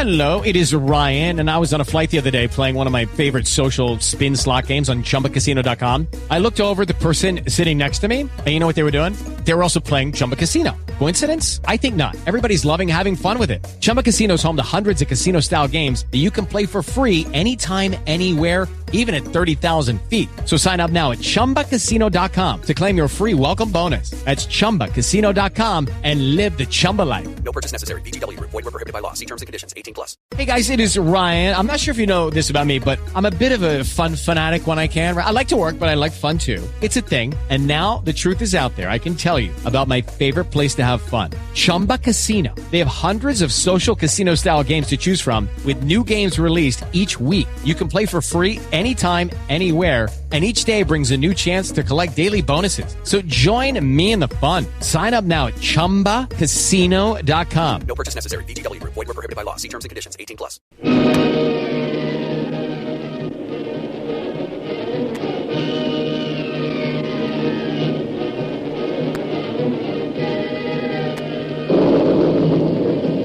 Hello, it is Ryan, and I was on a flight the other day playing one of my favorite social spin slot games on ChumbaCasino.com. I looked over at the person sitting next to me, and you know what they were doing? They were also playing Chumba Casino. Coincidence? I think not. Everybody's loving having fun with it. Chumba Casino is home to hundreds of casino-style games that you can play for free anytime, anywhere, even at 30,000 feet. So sign up now at ChumbaCasino.com to claim your free welcome bonus. That's ChumbaCasino.com and live the Chumba life. No purchase necessary. VGW. Void were prohibited by law. See terms and conditions. 18+. Hey guys, it is Ryan. I'm not sure if you know this about me, but I'm a bit of a fun fanatic when I can. I like to work, but I like fun too. It's a thing. And now the truth is out there. I can tell you about my favorite place to have fun. Chumba Casino. They have hundreds of social casino style games to choose from with new games released each week. You can play for free anytime, anywhere, and each day brings a new chance to collect daily bonuses. So join me in the fun. Sign up now at ChumbaCasino.com. No purchase necessary. VGW. Void were prohibited by law. See terms and conditions. 18+.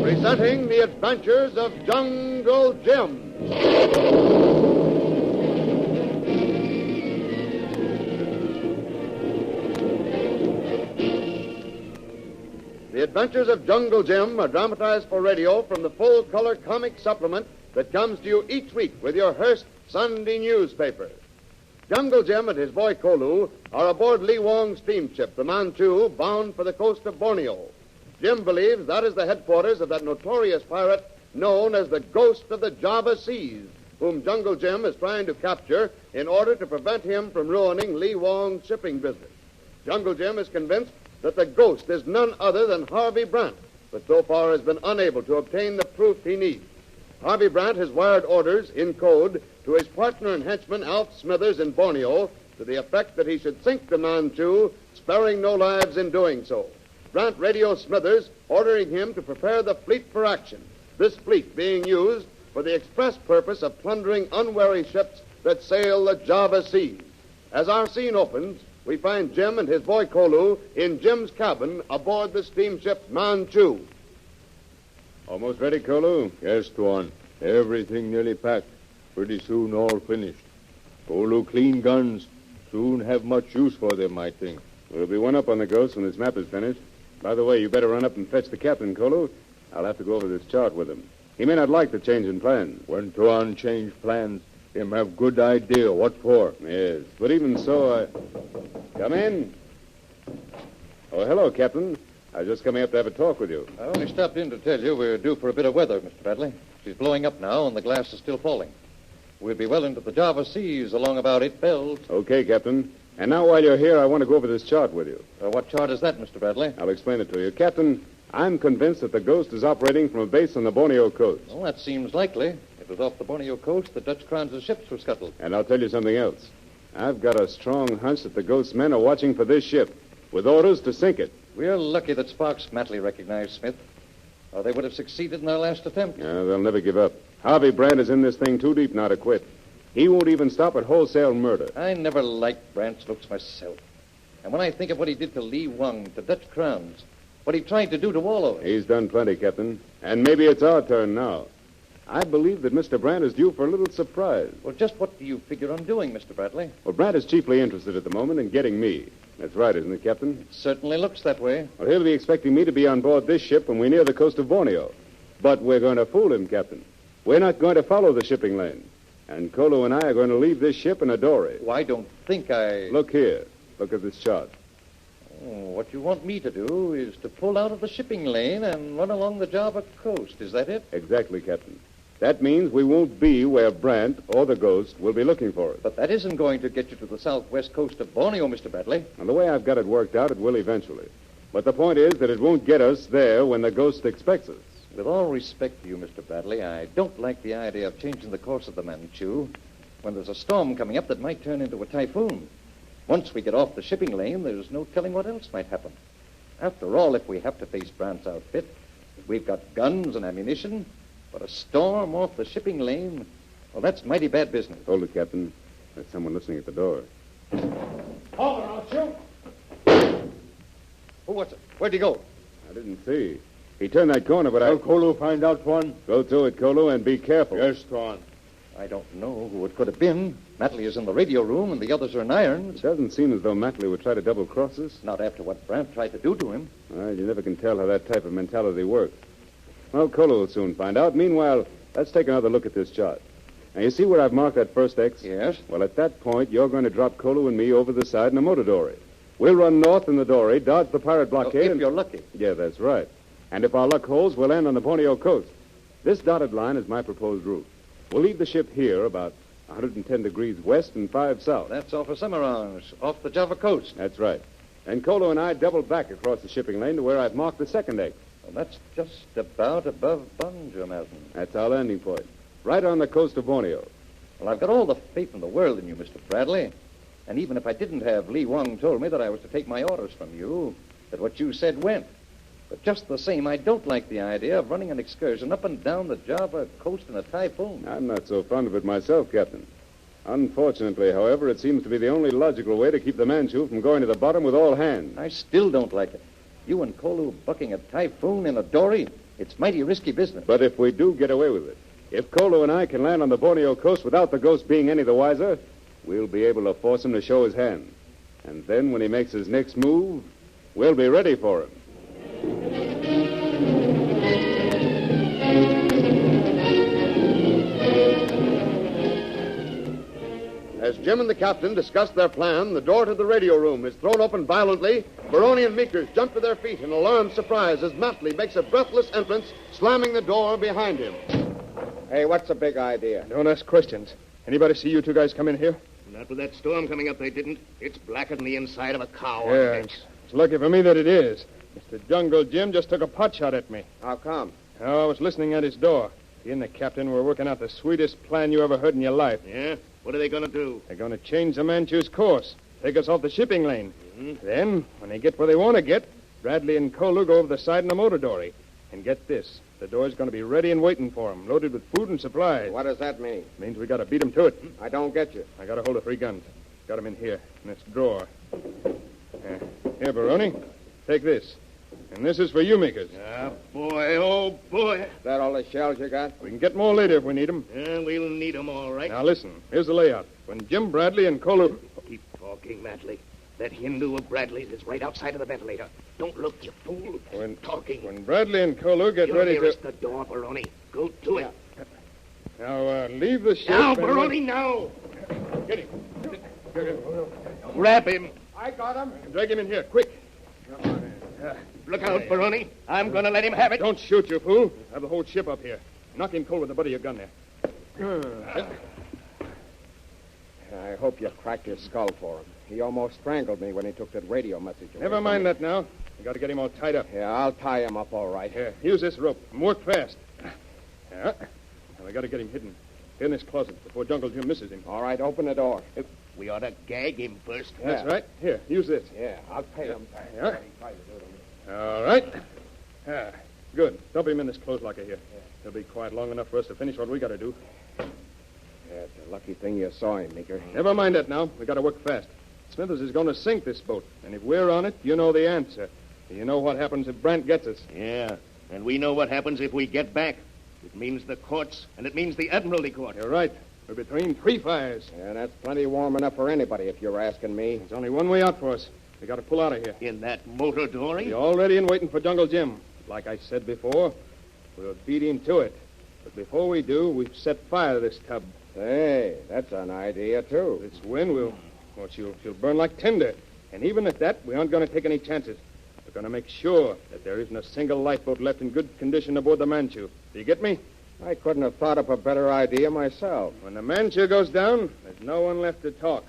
Presenting the adventures of Jungle Jim. The Adventures of Jungle Jim are dramatized for radio from the full-color comic supplement that comes to you each week with your Hearst Sunday newspaper. Jungle Jim and his boy Kolu are aboard Lee Wong's steamship, the Manchu, bound for the coast of Borneo. Jim believes that is the headquarters of that notorious pirate known as the Ghost of the Java Seas, whom Jungle Jim is trying to capture in order to prevent him from ruining Lee Wong's shipping business. Jungle Jim is convinced that the ghost is none other than Harvey Brant, but so far has been unable to obtain the proof he needs. Harvey Brant has wired orders in code to his partner and henchman Alf Smithers in Borneo to the effect that he should sink the Manchu, sparing no lives in doing so. Brant radios Smithers, ordering him to prepare the fleet for action, this fleet being used for the express purpose of plundering unwary ships that sail the Java Seas. As our scene opens, we find Jim and his boy Kolu in Jim's cabin aboard the steamship Manchu. Almost ready, Kolu? Yes, Tuan. Everything nearly packed. Pretty soon all finished. Kolu clean guns. Soon have much use for them, I think. We'll be one up on the ghost when this map is finished. By the way, you better run up and fetch the captain, Kolu. I'll have to go over this chart with him. He may not like the change in plans. When Tuan change plans, him have good idea what for. Yes, but even so, Come in. Oh, hello, Captain. I was just coming up to have a talk with you. I only stopped in to tell you we're due for a bit of weather, Mr. Bradley. She's blowing up now, and the glass is still falling. We'll be well into the Java Seas along about 8 bells. Okay, Captain. And now, while you're here, I want to go over this chart with you. What chart is that, Mr. Bradley? I'll explain it to you. Captain, I'm convinced that the Ghost is operating from a base on the Borneo coast. Well, that seems likely. It was off the Borneo coast the Dutch Kranz's ships were scuttled. And I'll tell you something else. I've got a strong hunch that the Ghost's men are watching for this ship, with orders to sink it. We're lucky that Sparks Matley recognized Smith, or they would have succeeded in their last attempt. They'll never give up. Harvey Brant is in this thing too deep now to quit. He won't even stop at wholesale murder. I never liked Brant's looks myself. And when I think of what he did to Lee Wong, to Dutch Kranz, what he tried to do to all of us... He's done plenty, Captain. And maybe it's our turn now. I believe that Mr. Brant is due for a little surprise. Well, just what do you figure on doing, Mr. Bradley? Well, Brant is chiefly interested at the moment in getting me. That's right, isn't it, Captain? It certainly looks that way. Well, he'll be expecting me to be on board this ship when we near the coast of Borneo. But we're going to fool him, Captain. We're not going to follow the shipping lane. And Kolu and I are going to leave this ship in a dory. Well, I don't think I... Look here. Look at this chart. Oh, what you want me to do is to pull out of the shipping lane and run along the Java coast. Is that it? Exactly, Captain. That means we won't be where Brant or the Ghost will be looking for us. But that isn't going to get you to the southwest coast of Borneo, Mr. Bradley. And the way I've got it worked out, it will eventually. But the point is that it won't get us there when the Ghost expects us. With all respect to you, Mr. Bradley, I don't like the idea of changing the course of the Manchu when there's a storm coming up that might turn into a typhoon. Once we get off the shipping lane, there's no telling what else might happen. After all, if we have to face Brant's outfit, we've got guns and ammunition, but a storm off the shipping lane, well, that's mighty bad business. Hold it, Captain. There's someone listening at the door. Hold it, I'll shoot. Who was it? Where'd he go? I didn't see. He turned that corner, but Will Kolu find out, Tuan? Go to it, Kolu, and be careful. Yes, Tuan. I don't know who it could have been. Matley is in the radio room, and the others are in irons. It doesn't seem as though Matley would try to double-cross us. Not after what Brandt tried to do to him. Well, you never can tell how that type of mentality works. Well, Kolu will soon find out. Meanwhile, let's take another look at this chart. Now, you see where I've marked that first X? Yes. Well, at that point, you're going to drop Kolu and me over the side in a motor dory. We'll run north in the dory, dodge the pirate blockade. If you're lucky. Yeah, that's right. And if our luck holds, we'll land on the Borneo coast. This dotted line is my proposed route. We'll leave the ship here about 110 degrees west and 5 south. That's off of Semarang, off the Java coast. That's right. And Kolu and I double back across the shipping lane to where I've marked the second X. Well, that's just about above Bonja Mountain. That's our landing point. Right on the coast of Borneo. Well, I've got all the faith in the world in you, Mr. Bradley. And even if I didn't have, Lee Wong told me that I was to take my orders from you, that what you said went. But just the same, I don't like the idea of running an excursion up and down the Java coast in a typhoon. I'm not so fond of it myself, Captain. Unfortunately, however, it seems to be the only logical way to keep the Manchu from going to the bottom with all hands. I still don't like it. You and Kolu bucking a typhoon in a dory, it's mighty risky business. But if we do get away with it, if Kolu and I can land on the Borneo coast without the ghost being any the wiser, we'll be able to force him to show his hand. And then when he makes his next move, we'll be ready for him. As Jim and the captain discuss their plan, the door to the radio room is thrown open violently. Baroni and Meekers jump to their feet in alarmed surprise as Matley makes a breathless entrance, slamming the door behind him. Hey, what's the big idea? Don't ask questions. Anybody see you two guys come in here? Not with that storm coming up, they didn't. It's blacker than the inside of a cow. Yeah, it's lucky for me that it is. Mr. Jungle Jim just took a pot shot at me. How come? Oh, I was listening at his door. He and the captain were working out the sweetest plan you ever heard in your life. Yeah? What are they going to do? They're going to change the Manchu's course, take us off the shipping lane. Then, when they get where they want to get, Bradley and Kolu go over the side in a motor dory. And get this, the door's going to be ready and waiting for them, loaded with food and supplies. What does that mean? Means we got to beat them to it. I don't get you. I got a hold of 3 guns. Got them in here, in this drawer. Here, Baroni, take this. And this is for you, Makers. Ah, boy, oh, boy. Is that all the shells you got? We can get more later if we need them. Yeah, we'll need 'em all right. Now, listen. Here's the layout. When Jim Bradley and Kolu... Keep talking, Matley. That Hindu of Bradley's is right outside of the ventilator. Don't look, you fool. Talking. When Bradley and Kolu get You're ready nearest to... the door, Baroni. Go to it. Now, leave the ship... Now, and- Baroni, now. Get him. Grab him. I got him. Drag him in here, quick. Look out, Baroni. I'm going to let him have it. Don't shoot, you fool. Have the whole ship up here. Knock him cold with the butt of your gun there. I hope you cracked his skull for him. He almost strangled me when he took that radio message away Never from mind me. that now. We got to get him all tied up. Yeah, I'll tie him up all right. Here, use this rope and work fast. Yeah. Now, we got to get him hidden. Here in this closet before Jungle Jim misses him. All right, open the door. We ought to gag him first. That's right. Here, use this. Yeah, I'll pay him. Yeah. All right. Ah, good. Dump him in this clothes locker here. He'll be quiet long enough for us to finish what we got to do. Yeah, it's a lucky thing you saw him, Meeker. Never mind that now. We got to work fast. Smithers is going to sink this boat, and if we're on it, you know the answer. You know what happens if Brandt gets us. Yeah, and we know what happens if we get back. It means the courts, and it means the Admiralty Court. You're right. We're between 3 fires. Yeah, that's plenty warm enough for anybody, if you're asking me. There's only one way out for us. We got to pull out of here. In that motor dory? We're all ready and waiting for Jungle Jim. Like I said before, we'll beat him to it. But before we do, we've set fire to this tub. Hey, that's an idea, too. This wind will... Well, she'll burn like tinder. And even at that, we aren't going to take any chances. We're going to make sure that there isn't a single lifeboat left in good condition aboard the Manchu. Do you get me? I couldn't have thought up a better idea myself. When the Manchu goes down, there's no one left to talk.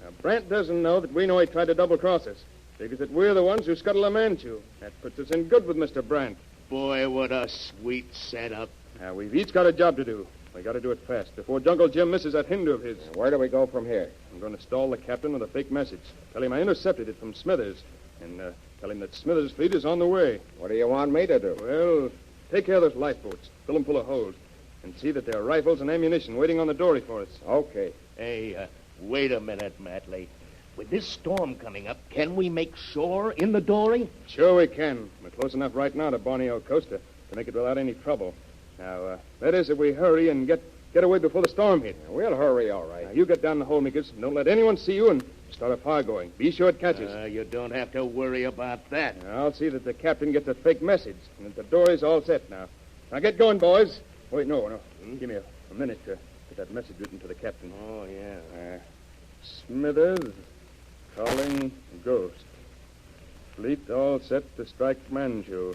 Now, Brandt doesn't know that we know he tried to double-cross us. Figures that we're the ones who scuttled the Manchu. That puts us in good with Mr. Brandt. Boy, what a sweet setup. Now, we've each got a job to do. We got to do it fast, before Jungle Jim misses that Hindu of his. Where do we go from here? I'm going to stall the captain with a fake message. Tell him I intercepted it from Smithers. And tell him that Smithers' fleet is on the way. What do you want me to do? Well, take care of those lifeboats. Fill them full of holes. And see that there are rifles and ammunition waiting on the dory for us. Okay. Hey, wait a minute, Matley. With this storm coming up, can we make shore in the dory? Sure we can. We're close enough right now to Borneo Coast to make it without any trouble. Now, that is if we hurry and get away before the storm hits. We'll hurry, all right. Now, you get down the hole, Meekers. Don't let anyone see you and start a fire going. Be sure it catches. You don't have to worry about that. I'll see that the captain gets a fake message and that the dory's all set now. Now, get going, boys. Wait, no. Give me a minute to get that message written to the captain. Oh, yeah. Smithers, calling Ghost. Fleet all set to strike Manchu.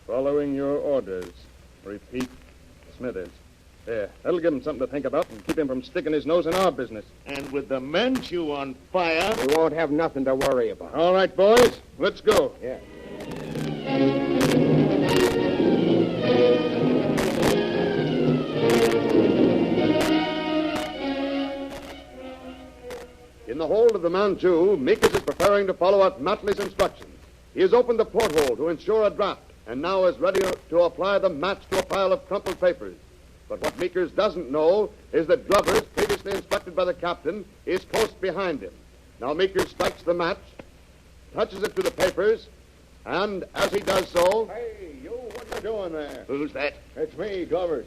Following your orders. Repeat, Smithers. There, that'll give him something to think about and keep him from sticking his nose in our business. And with the Manchu on fire... We won't have nothing to worry about. All right, boys, let's go. Yeah. In the hold of the Manchu, Meekers is preparing to follow out Matley's instructions. He has opened the porthole to ensure a draft, and now is ready to apply the match to a pile of crumpled papers. But what Meekers doesn't know is that Glovers, previously instructed by the captain, is close behind him. Now Meekers strikes the match, touches it to the papers, and as he does so... Hey, you, what you doing there? Who's that? It's me, Glovers.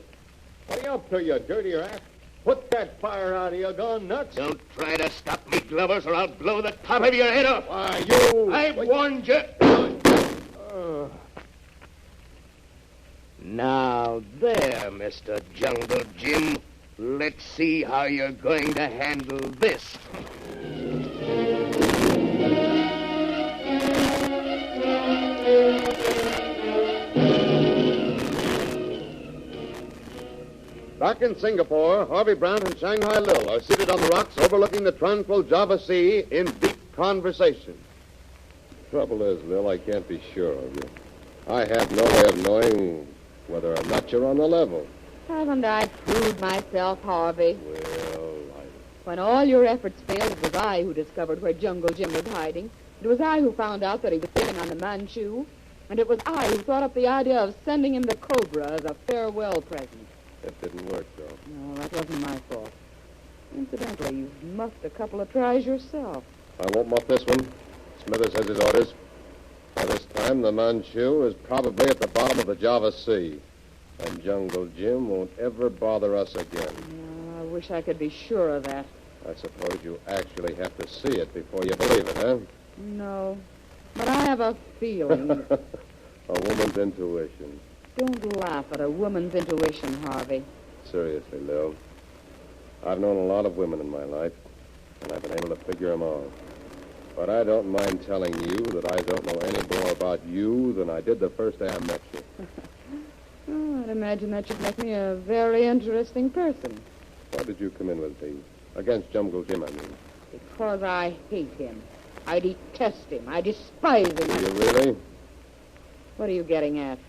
What are you up to, you dirty rat? Put that fire out of your gun, nuts. Don't try to stop me, Glovers, or I'll blow the top of your head off. Why, you... I warned you. Now, there, Mr. Jungle Jim. Let's see how you're going to handle this. Back in Singapore, Harvey Brant and Shanghai Lil are seated on the rocks overlooking the tranquil Java Sea in deep conversation. Trouble is, Lil, I can't be sure of you. I have no way of knowing whether or not you're on the level. Haven't I proved myself, Harvey? Well, When all your efforts failed, it was I who discovered where Jungle Jim was hiding. It was I who found out that he was sitting on the Manchu. And it was I who thought up the idea of sending him the Cobra as a farewell present. It didn't work, though. No, that wasn't my fault. Incidentally, you've muffed a couple of tries yourself. I won't muff this one. Smithers has his orders. By this time, the Manchu is probably at the bottom of the Java Sea. And Jungle Jim won't ever bother us again. I wish I could be sure of that. I suppose you actually have to see it before you believe it, huh? No, but I have a feeling. A woman's intuition. Don't laugh at a woman's intuition, Harvey. Seriously, Lil. I've known a lot of women in my life, and I've been able to figure them all. But I don't mind telling you that I don't know any more about you than I did the first day I met you. Oh, I'd imagine that should make me a very interesting person. Why did you come in with me? Against Jungle Jim, I mean. Because I hate him. I detest him. I despise him. Do you really? What are you getting at?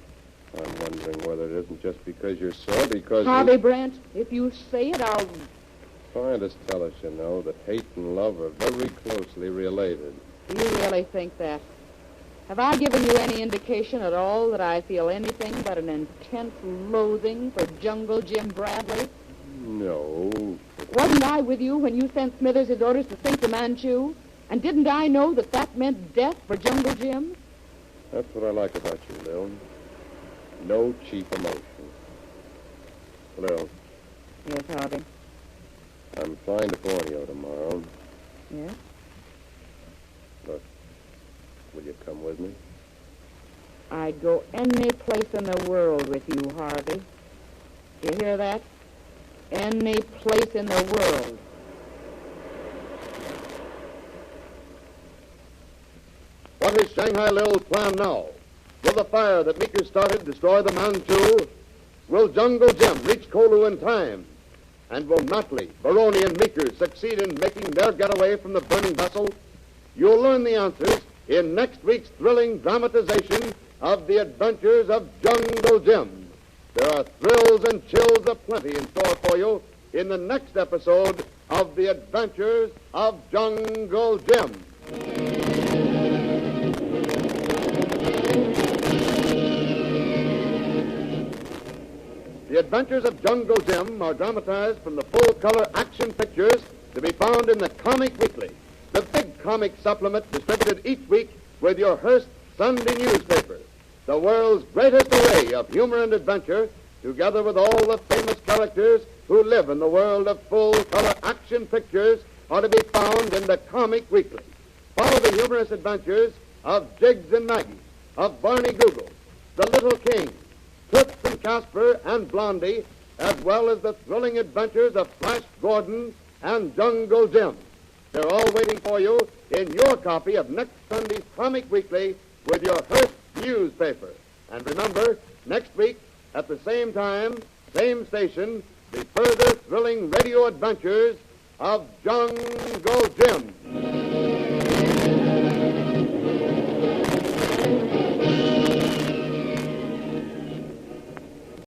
I'm wondering whether it isn't just because you're sore, because... Harvey Brant, if you say it, I'll... Scientists tell us, you know, that hate and love are very closely related. Do you really think that? Have I given you any indication at all that I feel anything but an intense loathing for Jungle Jim Bradley? No. Wasn't I with you when you sent Smithers his orders to sink the Manchu? And didn't I know that that meant death for Jungle Jim? That's what I like about you, Lil. No cheap emotion. Lil. Yes, Harvey. I'm flying to Borneo tomorrow. Yes? Look, will you come with me? I'd go any place in the world with you, Harvey. You hear that? Any place in the world. What is Shanghai Lil's plan now? Will the fire that Meekers started destroy the Manchu? Will Jungle Jim reach Kolu in time? And will Matley, Baroni, and Meekers succeed in making their getaway from the burning vessel? You'll learn the answers in next week's thrilling dramatization of the adventures of Jungle Jim. There are thrills and chills aplenty in store for you in the next episode of The Adventures of Jungle Jim. The Adventures of Jungle Jim are dramatized from the full-color action pictures to be found in the Comic Weekly, the big comic supplement distributed each week with your Hearst Sunday newspaper. The world's greatest array of humor and adventure, together with all the famous characters who live in the world of full-color action pictures, are to be found in the Comic Weekly. Follow the humorous adventures of Jiggs and Maggie, of Barney Google, the Little King, Toots and Casper and Blondie, as well as the thrilling adventures of Flash Gordon and Jungle Jim. They're all waiting for you in your copy of next Sunday's Comic Weekly with your Hearst newspaper. And remember, next week, at the same time, same station, the further thrilling radio adventures of Jungle Jim.